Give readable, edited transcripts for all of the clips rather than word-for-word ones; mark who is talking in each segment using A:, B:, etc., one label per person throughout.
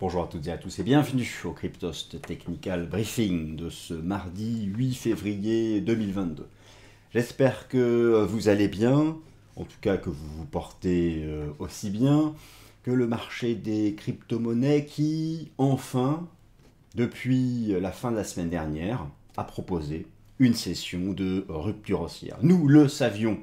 A: Bonjour à toutes et à tous et bienvenue au Cryptost Technical Briefing de ce mardi 8 février 2022. J'espère que vous allez bien, en tout cas que vous vous portez aussi bien que le marché des crypto-monnaies qui, enfin, depuis la fin de la semaine dernière, a proposé une session de rupture haussière. Nous le savions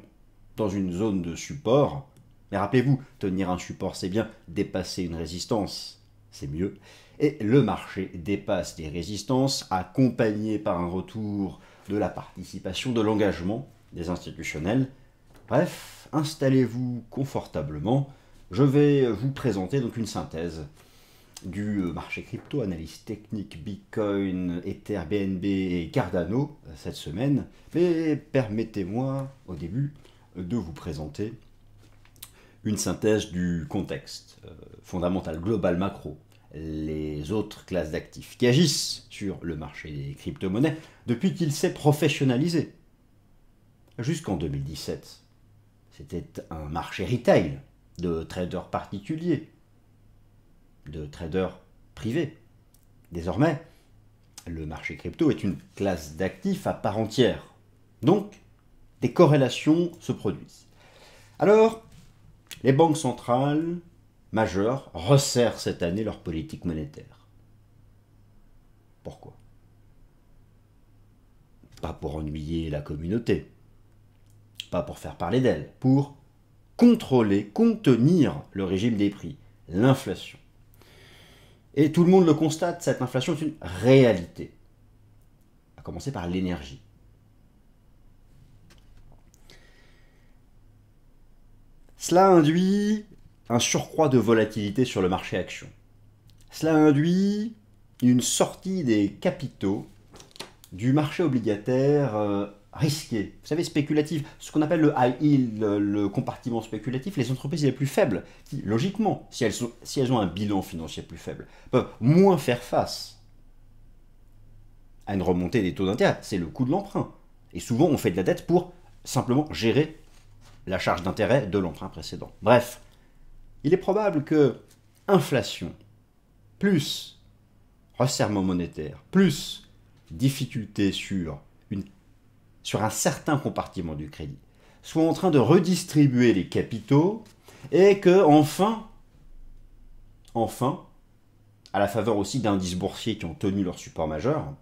A: dans une zone de support, mais rappelez-vous, tenir un support c'est bien, dépasser une résistance c'est mieux. Et le marché dépasse des résistances, accompagné par un retour de la participation, de l'engagement des institutionnels. Bref, installez-vous confortablement. Je vais vous présenter donc une synthèse du marché crypto, analyse technique, Bitcoin, Ether, BNB et Cardano cette semaine. Mais permettez-moi au début de vous présenter une synthèse du contexte fondamental, global, macro, les autres classes d'actifs qui agissent sur le marché des crypto-monnaies depuis qu'il s'est professionnalisé. Jusqu'en 2017, c'était un marché retail de traders particuliers, de traders privés. Désormais, le marché crypto est une classe d'actifs à part entière. Donc, des corrélations se produisent. Alors, les banques centrales majeures resserrent cette année leur politique monétaire. Pourquoi? Pas pour ennuyer la communauté, pas pour faire parler d'elle, pour contrôler, contenir le régime des prix, l'inflation. Et tout le monde le constate, cette inflation est une réalité. À commencer par l'énergie. Cela induit un surcroît de volatilité sur le marché action. Cela induit une sortie des capitaux du marché obligataire risqué, vous savez, spéculatif, ce qu'on appelle le high yield, le compartiment spéculatif, les entreprises les plus faibles, qui, logiquement, si elles ont un bilan financier plus faible, peuvent moins faire face à une remontée des taux d'intérêt. C'est le coût de l'emprunt. Et souvent, on fait de la dette pour simplement gérer la charge d'intérêt de l'emprunt précédent. Bref, il est probable que inflation, plus resserrement monétaire, plus difficulté sur un certain compartiment du crédit, soit en train de redistribuer les capitaux et que, enfin, à la faveur aussi d'indices boursiers qui ont tenu leur support majeur,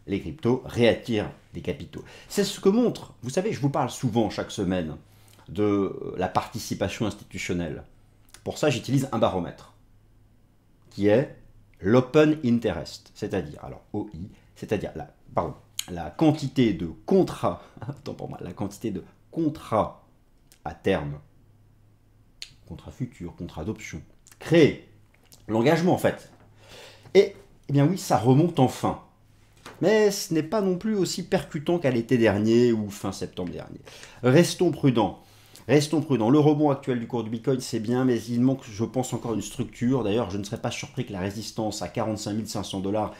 A: les cryptos réattirent des capitaux. C'est ce que montre, vous savez, je vous parle souvent chaque semaine de la participation institutionnelle. Pour ça, j'utilise un baromètre qui est l'Open Interest, c'est-à-dire, alors OI, c'est-à-dire la quantité de contrats, la quantité de contrats à terme, contrats futurs, contrats d'option, créés, l'engagement en fait. Et, eh bien oui, ça remonte enfin. Mais ce n'est pas non plus aussi percutant qu'à l'été dernier ou fin septembre dernier. Restons prudents. Restons prudents. Le rebond actuel du cours du Bitcoin, c'est bien, mais il manque, je pense, encore une structure. D'ailleurs, je ne serais pas surpris que la résistance à 45 500 $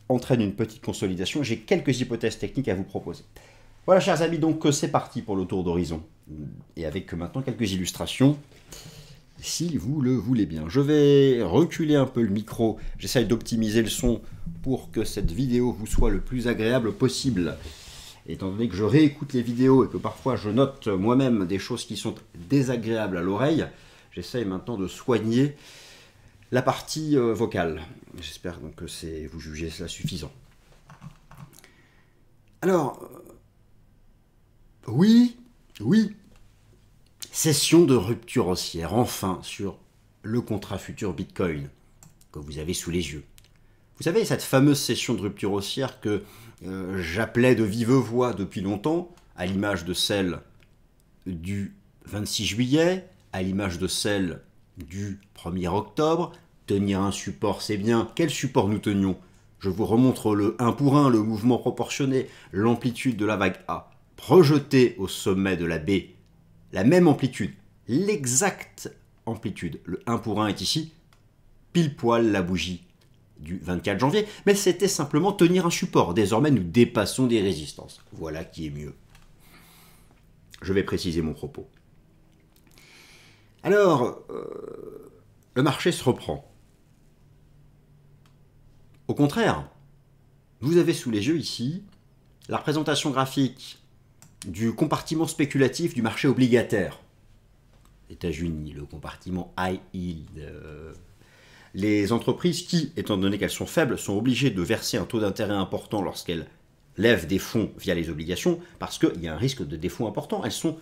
A: entraîne une petite consolidation. J'ai quelques hypothèses techniques à vous proposer. Voilà, chers amis, donc c'est parti pour le tour d'horizon. Et avec maintenant quelques illustrations, si vous le voulez bien. Je vais reculer un peu le micro. J'essaye d'optimiser le son pour que cette vidéo vous soit le plus agréable possible. Étant donné que je réécoute les vidéos et que parfois je note moi-même des choses qui sont désagréables à l'oreille, j'essaye maintenant de soigner la partie vocale. J'espère donc que vous jugez cela suffisant. Alors, oui, session de rupture haussière, enfin, sur le contrat futur Bitcoin que vous avez sous les yeux. Vous savez, cette fameuse session de rupture haussière que j'appelais de vive voix depuis longtemps, à l'image de celle du 26 juillet, à l'image de celle du 1er octobre. Tenir un support, c'est bien. Quel support nous tenions? Je vous remontre le 1 pour 1, le mouvement proportionné, l'amplitude de la vague A, projetée au sommet de la B, la même amplitude, l'exacte amplitude. Le 1 pour 1 est ici, pile poil la bougie du 24 janvier, mais c'était simplement tenir un support. Désormais, nous dépassons des résistances. Voilà qui est mieux. Je vais préciser mon propos. Alors, le marché se reprend. Au contraire, vous avez sous les yeux ici la représentation graphique du compartiment spéculatif du marché obligataire. États-Unis, le compartiment high yield. Les entreprises qui, étant donné qu'elles sont faibles, sont obligées de verser un taux d'intérêt important lorsqu'elles lèvent des fonds via les obligations, parce qu'il y a un risque de défaut important. Elles sont,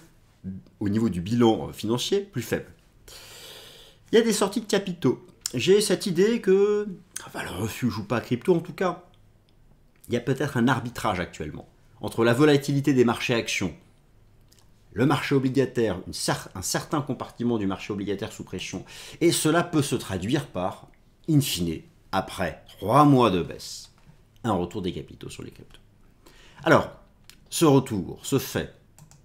A: au niveau du bilan financier, plus faibles. Il y a des sorties de capitaux. J'ai cette idée que, valeur refuge ou pas crypto en tout cas, il y a peut-être un arbitrage actuellement entre la volatilité des marchés actions, le marché obligataire, un certain compartiment du marché obligataire sous pression, et cela peut se traduire par, in fine, après 3 mois de baisse, un retour des capitaux sur les cryptos. Alors, ce retour se fait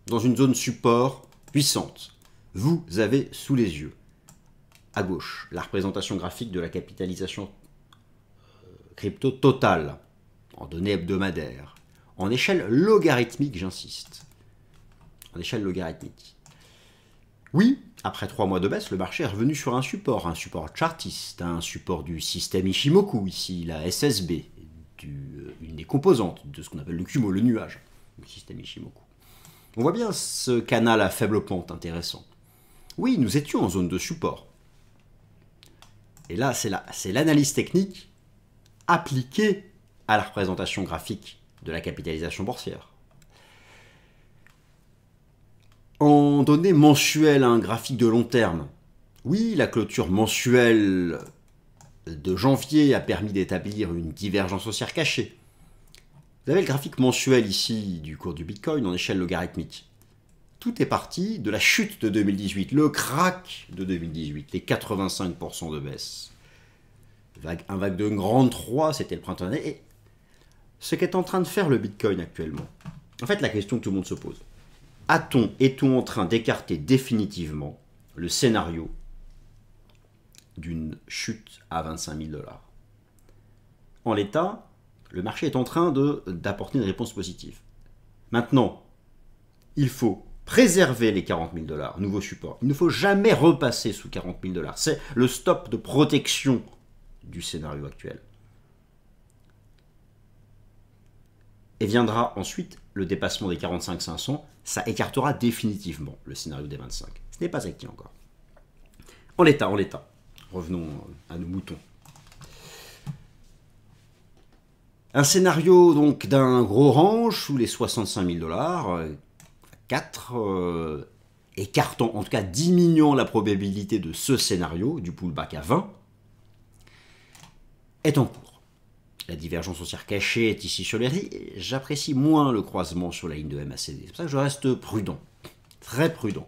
A: dans une zone support puissante. Vous avez sous les yeux, à gauche, la représentation graphique de la capitalisation crypto totale, en données hebdomadaires, en échelle logarithmique, j'insiste. En échelle logarithmique. Oui, après 3 mois de baisse, le marché est revenu sur un support chartiste, un support du système Ichimoku, ici la SSB, une des composantes de ce qu'on appelle le Kumo, le nuage, le système Ichimoku. On voit bien ce canal à faible pente intéressant. Oui, nous étions en zone de support. Et là, c'est l'analyse technique appliquée à la représentation graphique de la capitalisation boursière. En données mensuelles à un graphique de long terme, oui, la clôture mensuelle de janvier a permis d'établir une divergence haussière cachée. Vous avez le graphique mensuel ici du cours du Bitcoin en échelle logarithmique. Tout est parti de la chute de 2018, le crack de 2018, les 85% de baisse. Un vague de grande 3, c'était le printemps dernier. Et ce qu'est en train de faire le Bitcoin actuellement, en fait la question que tout le monde se pose, est-on en train d'écarter définitivement le scénario d'une chute à 25 000 $? En l'état, le marché est en train d'apporter une réponse positive. Maintenant, il faut préserver les 40 000 $, nouveau support. Il ne faut jamais repasser sous 40 000 $. C'est le stop de protection du scénario actuel. Et viendra ensuite le dépassement des 45 500, ça écartera définitivement le scénario des 25. Ce n'est pas acquis encore. En l'état. Revenons à nos moutons. Un scénario donc d'un gros range sous les 65 000 $, 4, écartant, en tout cas diminuant la probabilité de ce scénario, du pullback à 20, est en cours. La divergence haussière cachée est ici sur les RSI. J'apprécie moins le croisement sur la ligne de MACD. C'est pour ça que je reste prudent. Très prudent.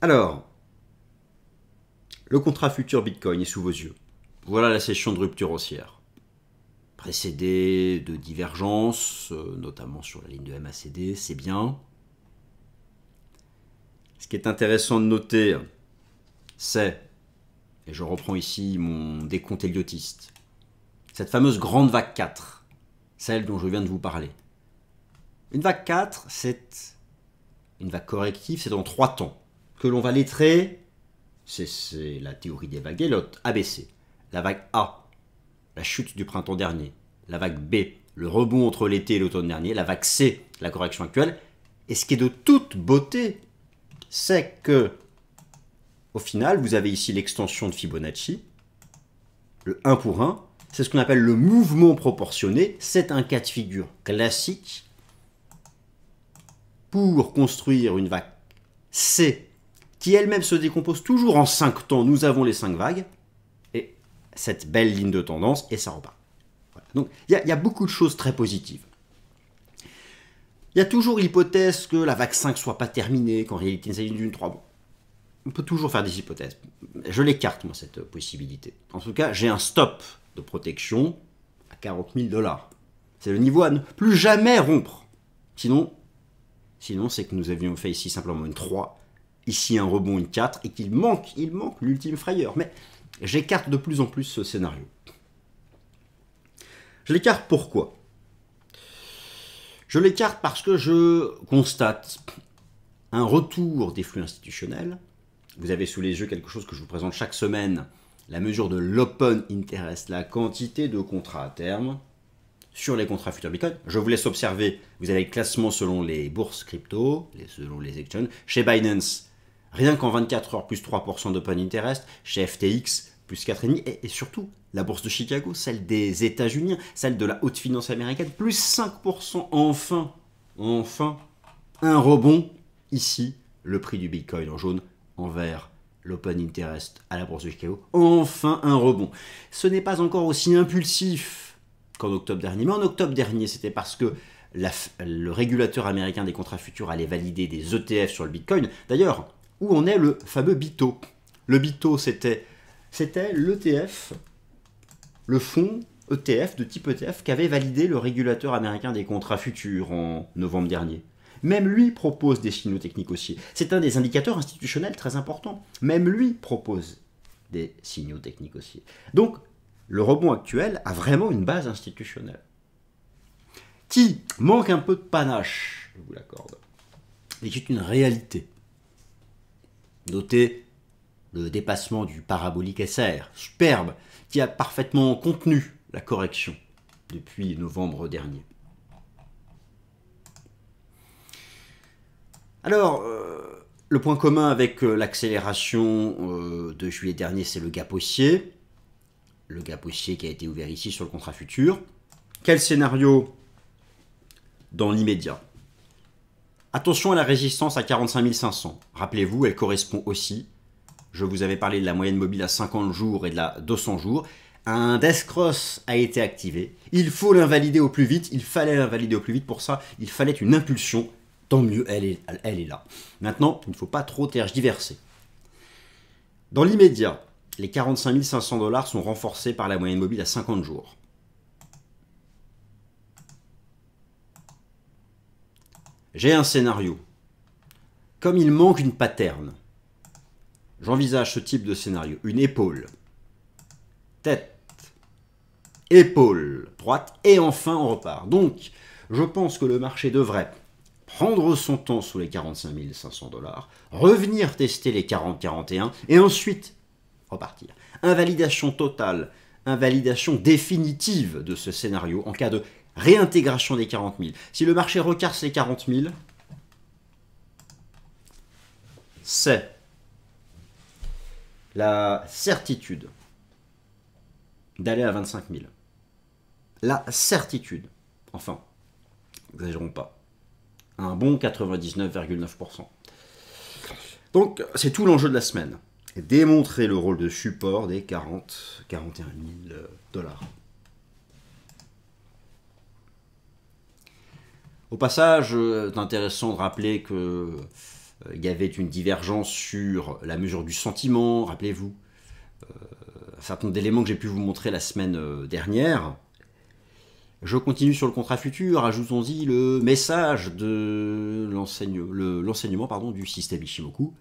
A: Alors, le contrat futur Bitcoin est sous vos yeux. Voilà la session de rupture haussière. Précédée de divergence, notamment sur la ligne de MACD, c'est bien. Ce qui est intéressant de noter, c'est, et je reprends ici mon décompte héliotiste, cette fameuse grande vague 4, celle dont je viens de vous parler. Une vague 4, c'est une vague corrective, c'est dans 3 temps, que l'on va lettrer, c'est la théorie des vagues Elliott, ABC. La vague A, la chute du printemps dernier. La vague B, le rebond entre l'été et l'automne dernier. La vague C, la correction actuelle. Et ce qui est de toute beauté, c'est que, au final, vous avez ici l'extension de Fibonacci, le 1 pour 1, c'est ce qu'on appelle le mouvement proportionné, c'est un cas de figure classique pour construire une vague C qui elle-même se décompose toujours en 5 temps, nous avons les 5 vagues, et cette belle ligne de tendance, et ça repart. Voilà. Donc il y a beaucoup de choses très positives. Il y a toujours l'hypothèse que la vague 5 ne soit pas terminée, qu'en réalité il s'agit d'une 3. Bon, on peut toujours faire des hypothèses. Je l'écarte, moi, cette possibilité. En tout cas, j'ai un stop de protection à 40 000 $. C'est le niveau à ne plus jamais rompre. Sinon c'est que nous avions fait ici simplement une 3, ici un rebond, une 4, et qu'il manque l'ultime frayeur. Mais j'écarte de plus en plus ce scénario. Je l'écarte pourquoi ? Je l'écarte parce que je constate un retour des flux institutionnels. Vous avez sous les yeux quelque chose que je vous présente chaque semaine, la mesure de l'open interest, la quantité de contrats à terme sur les contrats futurs Bitcoin. Je vous laisse observer, vous avez le classement selon les bourses crypto, selon les exchanges. Chez Binance, rien qu'en 24 heures, plus 3% d'open interest. Chez FTX, plus 4,5%. Et surtout, la bourse de Chicago, celle des États-Unis, celle de la haute finance américaine, plus 5%. Enfin, un rebond. Ici, le prix du Bitcoin en jaune, en vert, l'open interest à la bourse de Chicago. Enfin, un rebond. Ce n'est pas encore aussi impulsif qu'en octobre dernier. Mais en octobre dernier, c'était parce que le régulateur américain des contrats futurs allait valider des ETF sur le Bitcoin. D'ailleurs, où en est le fameux BITO? Le BITO, c'était l'ETF, le fonds ETF, de type ETF, qu'avait validé le régulateur américain des contrats futurs en novembre dernier. Même lui propose des signaux techniques haussiers. C'est un des indicateurs institutionnels très importants. Même lui propose des signaux techniques haussiers. Donc, le rebond actuel a vraiment une base institutionnelle. Qui manque un peu de panache, je vous l'accorde. Mais c'est une réalité. Notez le dépassement du parabolique SR, superbe, qui a parfaitement contenu la correction depuis novembre dernier. Alors, le point commun avec l'accélération de juillet dernier, c'est le gap haussier. Le gap haussier qui a été ouvert ici sur le contrat futur. Quel scénario dans l'immédiat? Attention à la résistance à 45 500. Rappelez-vous, elle correspond aussi, je vous avais parlé de la moyenne mobile à 50 jours et de la 200 jours. Un death cross a été activé. Il faut l'invalider au plus vite. Il fallait l'invalider au plus vite. Pour ça, il fallait une impulsion. Tant mieux, elle est là. Maintenant, il ne faut pas trop tergiverser. Dans l'immédiat, les 45 500 $ sont renforcés par la moyenne mobile à 50 jours. J'ai un scénario. Comme il manque une pattern, j'envisage ce type de scénario. Une épaule, tête, épaule droite, et enfin on repart. Donc, je pense que le marché devrait prendre son temps sous les 45 500 $, revenir tester les 40-41, et ensuite repartir. Invalidation totale, invalidation définitive de ce scénario en cas de réintégration des 40 000. Si le marché recasse les 40 000, c'est la certitude d'aller à 25 000. La certitude, enfin, n'exagérons pas, un bon 99,9%. Donc, c'est tout l'enjeu de la semaine. Démontrer le rôle de support des 41 000 $. Au passage, c'est intéressant de rappeler que il y avait une divergence sur la mesure du sentiment, rappelez-vous, un certain nombre d'éléments que j'ai pu vous montrer la semaine dernière. Je continue sur le contrat futur, ajoutons-y le message de l'enseignement du système Ishimoku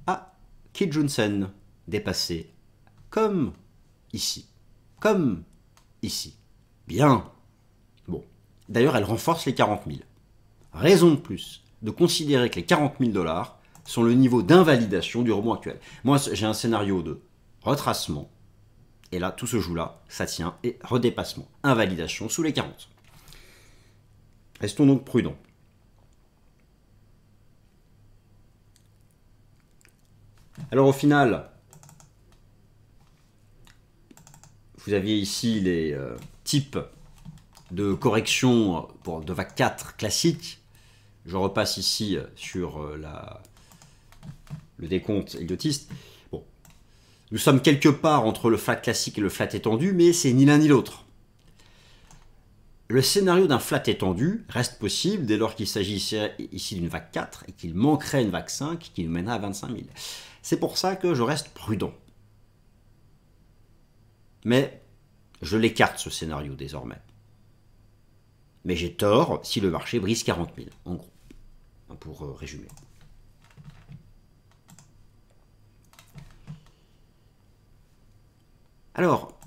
A: à Kijun-sen, dépassé, comme ici. Comme ici. Bien. Bon. D'ailleurs, elle renforce les 40 000. Raison de plus de considérer que les 40 000 $ sont le niveau d'invalidation du rebond actuel. Moi, j'ai un scénario de retracement. Et là, tout se joue là, ça tient, et redépassement, invalidation sous les 40. Restons donc prudents. Alors au final, vous aviez ici les types de correction de vague 4 classique. Je repasse ici sur le décompte héliotiste. Bon. Nous sommes quelque part entre le flat classique et le flat étendu, mais c'est ni l'un ni l'autre. Le scénario d'un flat étendu reste possible dès lors qu'il s'agissait ici d'une vague 4 et qu'il manquerait une vague 5 qui nous mènerait à 25 000. C'est pour ça que je reste prudent. Mais je l'écarte ce scénario désormais. Mais j'ai tort si le marché brise 40 000, en gros, pour résumer. Alors,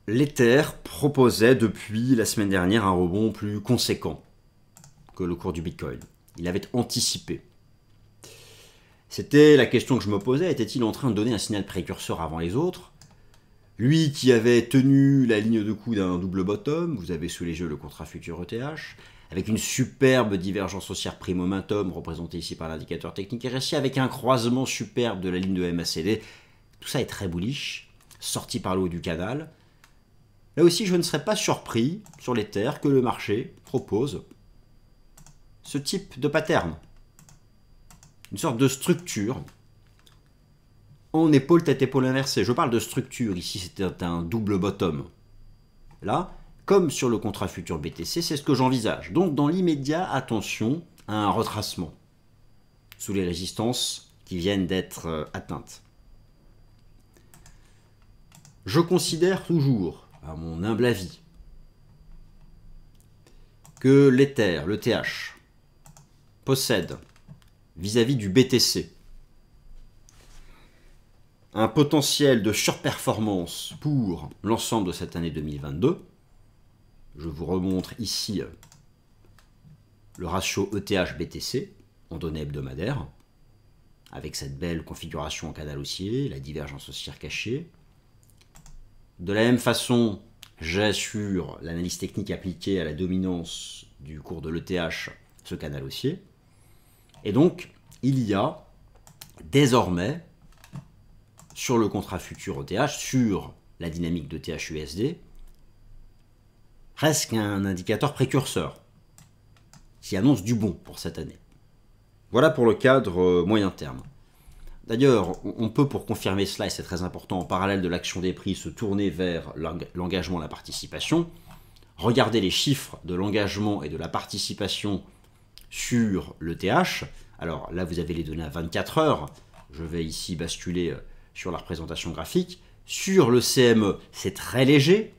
A: l'Ether proposait depuis la semaine dernière un rebond plus conséquent que le cours du Bitcoin. Il avait anticipé. C'était la question que je me posais, était-il en train de donner un signal précurseur avant les autres? Lui qui avait tenu la ligne de coup d'un double bottom, vous avez sous les yeux le contrat futur ETH, avec une superbe divergence haussière prime-momentum représentée ici par l'indicateur technique RSI, avec un croisement superbe de la ligne de MACD. Tout ça est très bullish, sorti par le haut du canal. Là aussi, je ne serais pas surpris sur l'Ether que le marché propose ce type de pattern. Une sorte de structure en épaule tête épaule inversée. Je parle de structure, ici c'était un double bottom. Là, comme sur le contrat futur BTC, c'est ce que j'envisage. Donc dans l'immédiat, attention à un retracement sous les résistances qui viennent d'être atteintes. Je considère toujours, à mon humble avis, que l'Ether, l'ETH, possède vis-à-vis du BTC un potentiel de surperformance pour l'ensemble de cette année 2022. Je vous remontre ici le ratio ETH-BTC en données hebdomadaires, avec cette belle configuration en canal haussier, la divergence haussière cachée. De la même façon, j'ai sur l'analyse technique appliquée à la dominance du cours de l'ETH ce canal haussier. Et donc, il y a désormais, sur le contrat futur ETH, sur la dynamique de TH-USD, presque un indicateur précurseur qui annonce du bon pour cette année. Voilà pour le cadre moyen terme. D'ailleurs, on peut, pour confirmer cela, et c'est très important, en parallèle de l'action des prix, se tourner vers l'engagement, la participation. Regardez les chiffres de l'engagement et de la participation sur l'ETH. Alors là, vous avez les données à 24 heures. Je vais ici basculer sur la représentation graphique. Sur le CME, c'est très léger.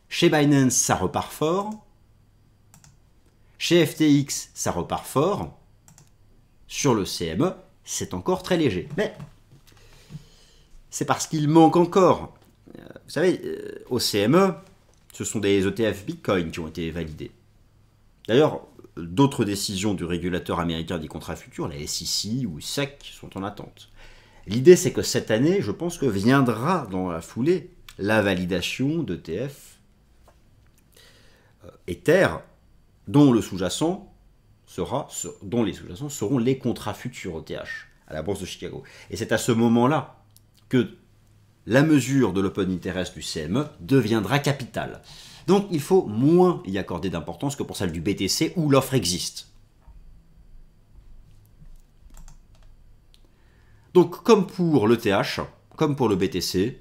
A: Chez Binance, ça repart fort. Chez FTX, ça repart fort. Sur le CME, c'est encore très léger. Mais c'est parce qu'il manque encore. Vous savez, au CME, ce sont des ETF Bitcoin qui ont été validés. D'ailleurs, d'autres décisions du régulateur américain des contrats futurs, la SEC ou SEC, sont en attente. L'idée, c'est que cette année, je pense que viendra dans la foulée la validation d'ETF Ether, dont les sous-jacents seront les contrats futurs ETH à la bourse de Chicago. Et c'est à ce moment-là que la mesure de l'open interest du CME deviendra capitale. Donc il faut moins y accorder d'importance que pour celle du BTC où l'offre existe. Donc comme pour l'ETH, comme pour le BTC,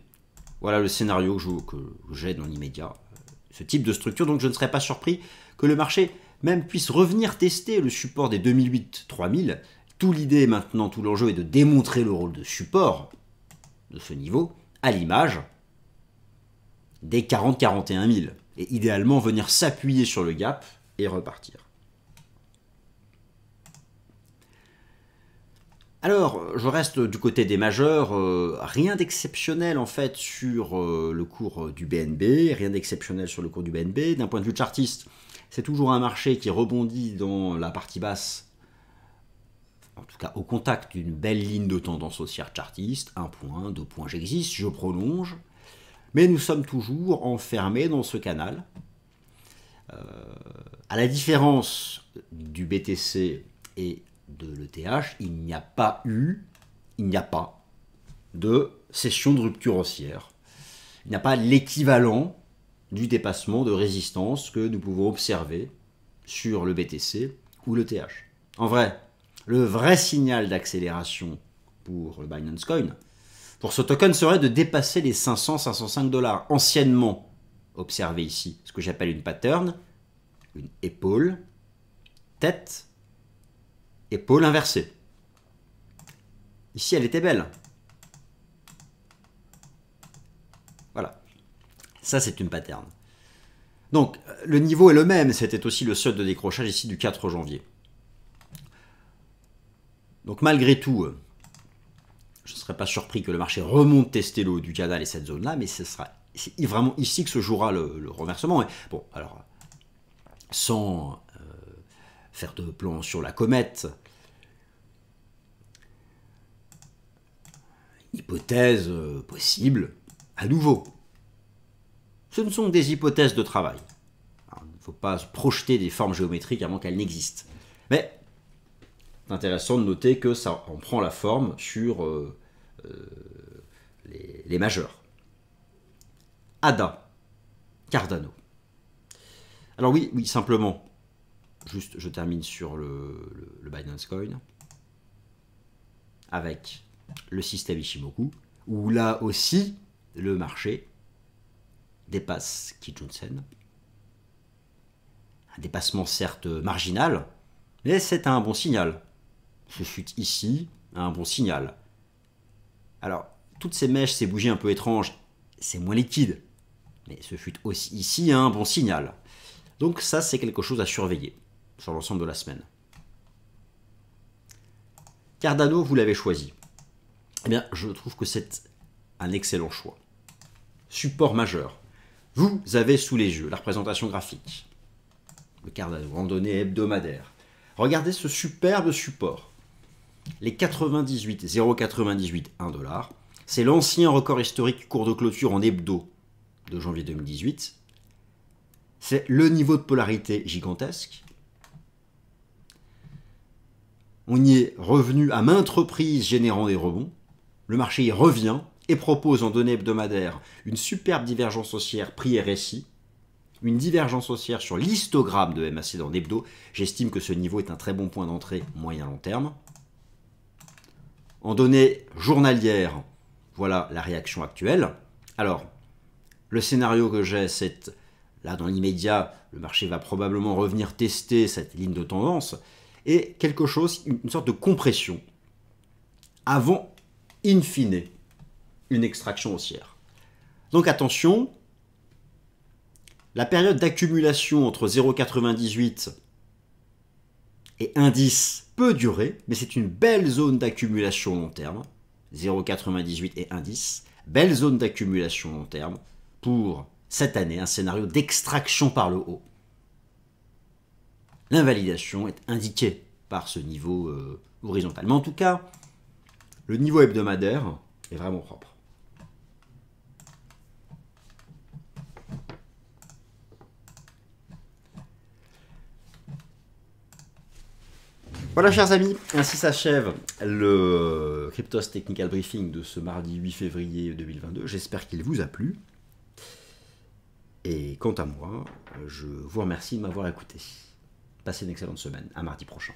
A: voilà le scénario que j'ai dans l'immédiat. Ce type de structure, donc je ne serais pas surpris que le marché même puisse revenir tester le support des 2008-3000. Tout l'idée maintenant, tout l'enjeu est de démontrer le rôle de support de ce niveau à l'image des 40-41 000. Et idéalement venir s'appuyer sur le gap et repartir. Alors, je reste du côté des majeurs, rien d'exceptionnel en fait sur le cours du BNB, rien d'exceptionnel sur le cours du BNB. D'un point de vue chartiste, c'est toujours un marché qui rebondit dans la partie basse, en tout cas au contact d'une belle ligne de tendance haussière chartiste, 1 point, 2 points, j'existe, je prolonge, mais nous sommes toujours enfermés dans ce canal. À la différence du BTC et de l'ETH, il n'y a pas de session de rupture haussière. Il n'y a pas l'équivalent du dépassement de résistance que nous pouvons observer sur le BTC ou l'ETH. En vrai, le vrai signal d'accélération pour le Binance Coin, pour ce token, serait de dépasser les 500-505 $, anciennement observé ici, ce que j'appelle une pattern, une épaule, tête, épaule inversée. Ici, elle était belle. Voilà. Ça, c'est une pattern. Donc, le niveau est le même. C'était aussi le seuil de décrochage ici du 4 janvier. Donc, malgré tout, je ne serais pas surpris que le marché remonte tester le haut du canal et cette zone-là, mais c'est vraiment ici que se jouera le renversement. Et bon, alors, sans faire de plan sur la comète, hypothèse possible, à nouveau. Ce ne sont que des hypothèses de travail. Il ne faut pas se projeter des formes géométriques avant qu'elles n'existent. Mais c'est intéressant de noter que ça en prend la forme sur les majeurs. ADA, Cardano. Alors oui, simplement, juste je termine sur le Binance Coin, avec le système Ichimoku, où là aussi, le marché dépasse Kijun-sen. Un dépassement certes marginal, mais c'est un bon signal. Ce chute ici, un bon signal. Alors, toutes ces mèches, ces bougies un peu étranges, c'est moins liquide. Mais ce fut aussi ici un bon signal. Donc ça, c'est quelque chose à surveiller sur l'ensemble de la semaine. Cardano, vous l'avez choisi. Eh bien, je trouve que c'est un excellent choix. Support majeur. Vous avez sous les yeux la représentation graphique. Le Cardano, randonnée hebdomadaire. Regardez ce superbe support. Les 98, 0,98, 1 $. C'est l'ancien record historique cours de clôture en hebdo de janvier 2018. C'est le niveau de polarité gigantesque. On y est revenu à maintes reprises générant des rebonds. Le marché y revient et propose en données hebdomadaires une superbe divergence haussière prix RSI, une divergence haussière sur l'histogramme de MACD en hebdo. J'estime que ce niveau est un très bon point d'entrée moyen-long terme. En données journalières, voilà la réaction actuelle. Alors, le scénario que j'ai, c'est, là dans l'immédiat, le marché va probablement revenir tester cette ligne de tendance, et quelque chose, une sorte de compression, avant, in fine, une extraction haussière. Donc attention, la période d'accumulation entre 0,98 et 1,10 peut durer, mais c'est une belle zone d'accumulation long terme, 0,98 et 1,10, belle zone d'accumulation long terme, pour cette année, un scénario d'extraction par le haut. L'invalidation est indiquée par ce niveau horizontal. Mais en tout cas, le niveau hebdomadaire est vraiment propre. Voilà, chers amis, ainsi s'achève le Cryptos Technical Briefing de ce mardi 8 février 2022. J'espère qu'il vous a plu. Et quant à moi, je vous remercie de m'avoir écouté. Passez une excellente semaine. À mardi prochain.